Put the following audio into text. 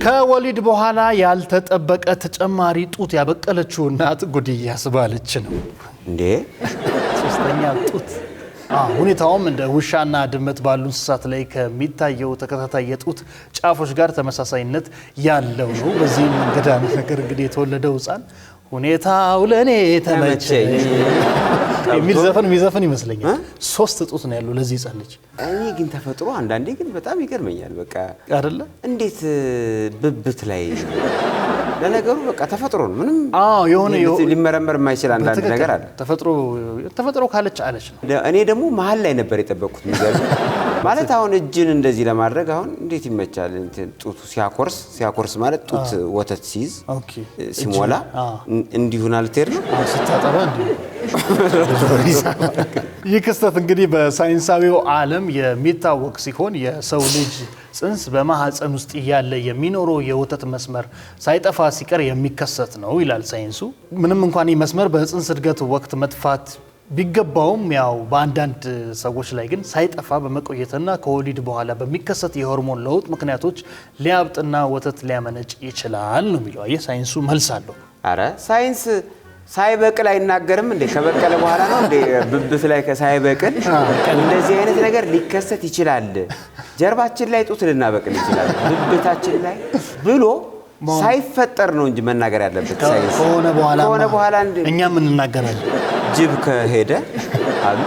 ከወሊድ በኋላ ያልተጠበቀ ተጨማሪ ጡት ያበቀለችው እናት ጉድ ያስባለች ነው እንዴ ሶስተኛ ጡት ሁኔታውም እንደ ውሻና ድመት ባሉ እንስሳት ላይ ከሚታየው ተከታታይ የጡት ጫፎች ጋር ተመሳሳይነት ያለው ነው በዚህም እንግዳን ነገር እንግዲህ የተወለደው ሕፃን ሁኔታው ለኔ ተመቸኝ የሚዘፈን ይመስለኛል ሶስት ጡት ነው ያለው ለዚህ ሕፃን ልጅ እኔ ግን ተፈጥሮ አንዳንዴ ግን በጣም ይገርመኛል በቃ አይደለ እንዴት ብብት ላይ ለነገሩ በቃ ተፈጥሮ ነው ምንም የሆነ ሊመረመር የማይችል አንዳንድ ነገር አለ ተፈጥሮ ካለች አለች ነው እኔ ደግሞ መሃል ላይ ነበር የጠበቅኩት የሚገርም ማለት አሁን እጅን እንደዚህ ለማድረግ አሁን እንዴት ይመቻል ጡቱ ሲያኮርስ ማለት ጡት ወተት ሲይዝ ሲሞላ እንዲሁን አልቴር ነው ስታጠባ እንዲሁ ይህ ክስተት እንግዲህ በሳይንሳዊው ዓለም የሚታወቅ ሲሆን የሰው ልጅ ጽንስ በማህፀን ውስጥ ያለ የሚኖረው የወተት መስመር ሳይጠፋ ሲቀር የሚከሰት ነው ይላል ሳይንሱ ምንም እንኳን ይህ መስመር በጽንስ እድገት ወቅት መጥፋት ቢገባውም ያው በአንዳንድ ሰዎች ላይ ግን ሳይጠፋ በመቆየትና ከወሊድ በኋላ በሚከሰት የሆርሞን ለውጥ ምክንያቶች ሊያብጥና ወተት ሊያመነጭ ይችላል ነው የሚለው አየ ሳይንሱ መልስ አለው አረ ሳይንስ ሳይበቅል አይናገርም እንዴ ከበቀለ በኋላ ነው እንዴ ብብት ላይ ከሳይበቅል እንደዚህ አይነት ነገር ሊከሰት ይችላል ጀርባችን ላይ ጡት ልናበቅል ይችላል ብብታችን ላይ ብሎ ሳይፈጠር ነው እንጂ መናገር ያለበት ሳይንስ ከሆነ በኋላ እኛም እንናገራለን ጅብ ከሄደ አሉ